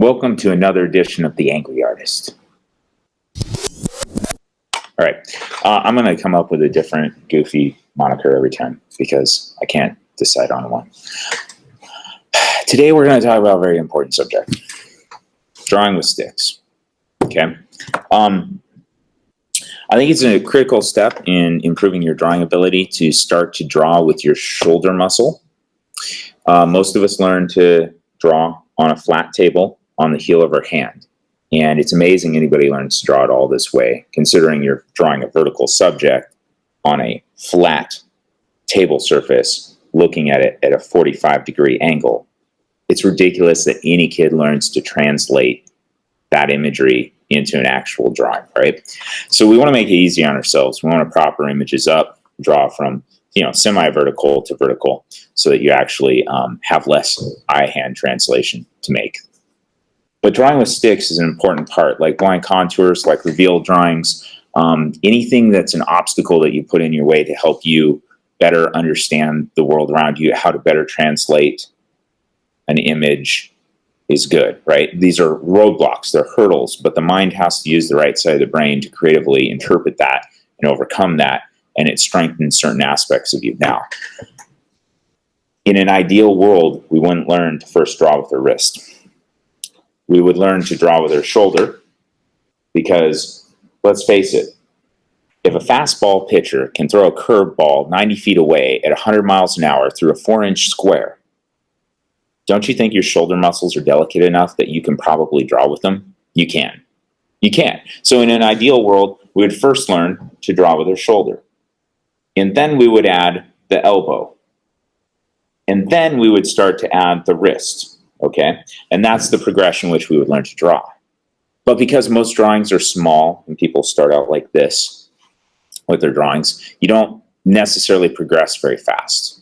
Welcome to another edition of The Angry Artist. All right, I'm going to come up with a different goofy moniker every time because I can't decide on one. Today we're going to talk about a very important subject, drawing with sticks. Okay, I think it's a critical step in improving your drawing ability to start to draw with your shoulder muscle. Most of us learn to draw on a flat table on the heel of our hand. And it's amazing anybody learns to draw it all this way, considering you're drawing a vertical subject on a flat table surface, looking at it at a 45-degree angle. It's ridiculous that any kid learns to translate that imagery into an actual drawing, right? So we want to make it easy on ourselves. We want to prop our images up, draw from semi-vertical to vertical, so that you actually have less eye-hand translation to make. But drawing with sticks is an important part, like blind contours, like reveal drawings, anything that's an obstacle that you put in your way to help you better understand the world around you, how to better translate an image is good, right? These are roadblocks, they're hurdles, but the mind has to use the right side of the brain to creatively interpret that and overcome that, and it strengthens certain aspects of you. Now, in an ideal world, we wouldn't learn to first draw with our wrist. We would learn to draw with our shoulder because, let's face it, if a fastball pitcher can throw a curveball 90 feet away at 100 miles an hour through a 4-inch square, don't you think your shoulder muscles are delicate enough that you can probably draw with them? You can. You can. So in an ideal world, we would first learn to draw with our shoulder. And then we would add the elbow. And then we would start to add the wrist. Okay, and that's the progression which we would learn to draw. But because most drawings are small and people start out like this with their drawings, you don't necessarily progress very fast.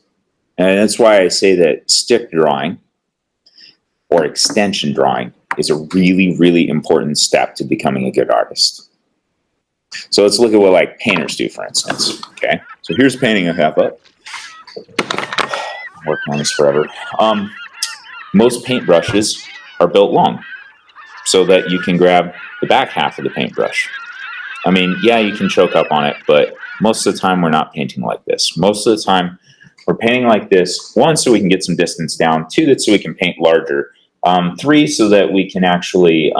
And that's why I say that stick drawing or extension drawing is a really, really important step to becoming a good artist. So let's look at what like painters do, for instance. Okay, so here's a painting I have up. I'm working on this forever. Most paintbrushes are built long so that you can grab the back half of the paintbrush. I mean, yeah, you can choke up on it, but most of the time we're not painting like this. Most of the time we're painting like this, 1, so we can get some distance down, 2, that's so we can paint larger, 3, so that we can actually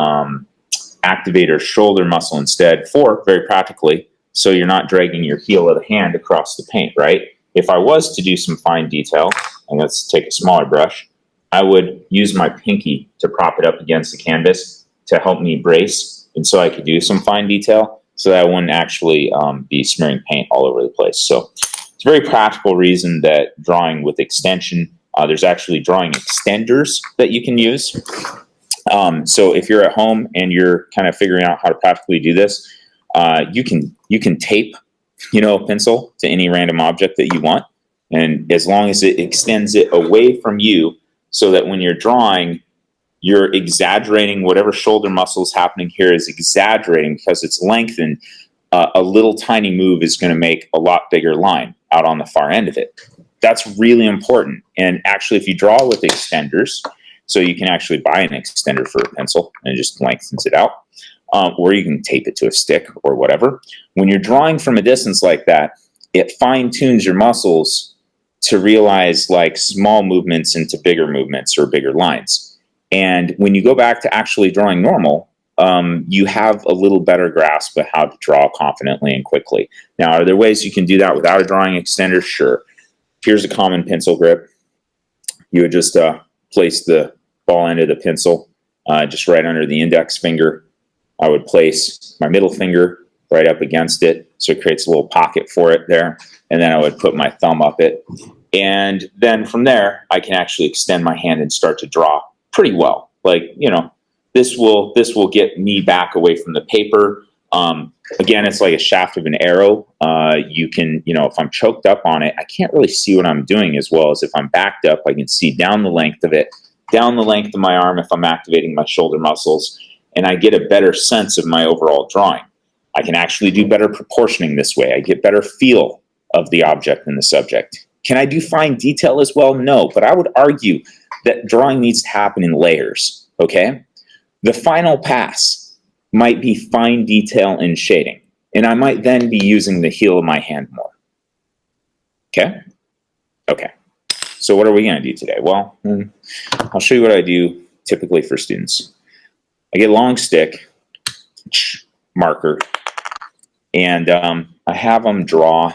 activate our shoulder muscle instead, 4, very practically, so you're not dragging your heel of the hand across the paint, right? If I was to do some fine detail, and let's take a smaller brush, I would use my pinky to prop it up against the canvas to help me brace, and so I could do some fine detail so that I wouldn't actually be smearing paint all over the place. So it's a very practical reason that drawing with extension, there's actually drawing extenders that you can use. So if you're at home and you're kind of figuring out how to practically do this, you can tape, a pencil to any random object that you want, and as long as it extends it away from you, so that when you're drawing, you're exaggerating whatever shoulder muscle is happening here is exaggerating because it's lengthened. A little tiny move is going to make a lot bigger line out on the far end of it. That's really important. And actually, if you draw with extenders, so you can actually buy an extender for a pencil and it just lengthens it out, or you can tape it to a stick or whatever. When you're drawing from a distance like that, it fine-tunes your muscles to realize like small movements into bigger movements or bigger lines. And when you go back to actually drawing normal, you have a little better grasp of how to draw confidently and quickly. Now, are there ways you can do that without a drawing extender? Sure. Here's a common pencil grip. You would just place the ball end of the pencil just right under the index finger. I would place my middle finger right up against it, so it creates a little pocket for it there. And then I would put my thumb up it. And then from there, I can actually extend my hand and start to draw pretty well. Like, this will get me back away from the paper. Again, it's like a shaft of an arrow. You can, if I'm choked up on it, I can't really see what I'm doing as well as if I'm backed up. I can see down the length of it, down the length of my arm if I'm activating my shoulder muscles, and I get a better sense of my overall drawing. I can actually do better proportioning this way. I get better feel of the object and the subject. Can I do fine detail as well? No, but I would argue that drawing needs to happen in layers, okay? The final pass might be fine detail and shading, and I might then be using the heel of my hand more. Okay? Okay. So what are we going to do today? Well, I'll show you what I do typically for students. I get a long stick, marker, and I have them draw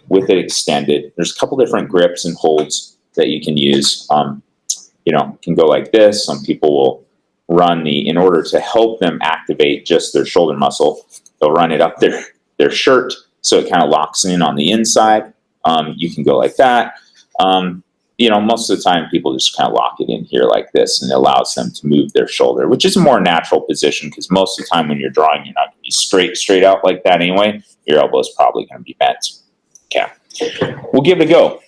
with it extended. There's a couple different grips and holds that you can use. You know, can go like this. Some people will run in order to help them activate just their shoulder muscle, they'll run it up their shirt so it kind of locks in on the inside. You can go like that. You know, most of the time people just kind of lock it in here like this, and it allows them to move their shoulder, which is a more natural position because most of the time when you're drawing, you're not going to be straight out like that anyway. Your elbow is probably going to be bent. Okay, we'll give it a go.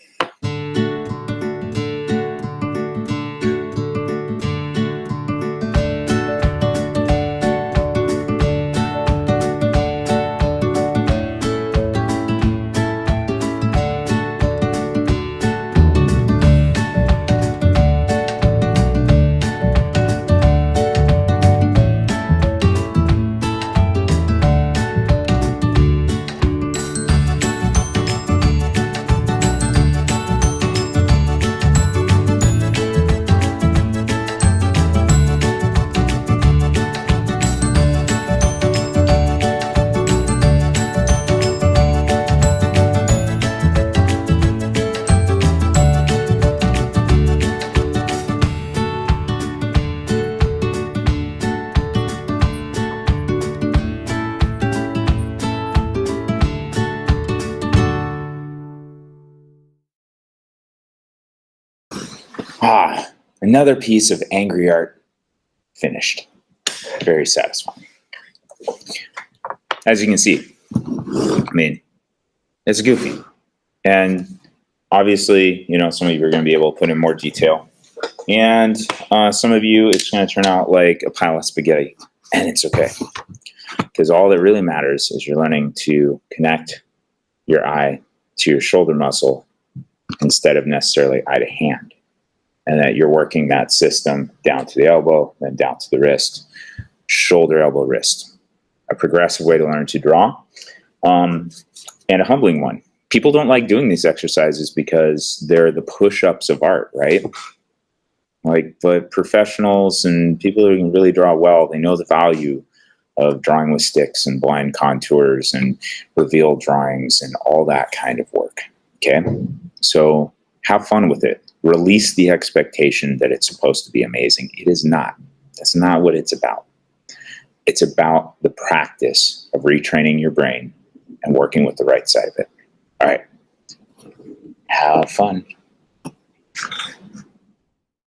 Another piece of angry art finished. Very satisfying. As you can see, I mean, it's goofy. And obviously, you know, some of you are going to be able to put in more detail. And some of you, it's going to turn out like a pile of spaghetti. And it's okay. Because all that really matters is you're learning to connect your eye to your shoulder muscle instead of necessarily eye to hand. And that you're working that system down to the elbow, then down to the wrist, shoulder, elbow, wrist. A progressive way to learn to draw, and a humbling one. People don't like doing these exercises because they're the push-ups of art, right? Like, but professionals and people who can really draw well, they know the value of drawing with sticks and blind contours and reveal drawings and all that kind of work, okay? So have fun with it. Release the expectation that it's supposed to be amazing. It is not. That's not what it's about. It's about the practice of retraining your brain and working with the right side of it. All right. Have fun.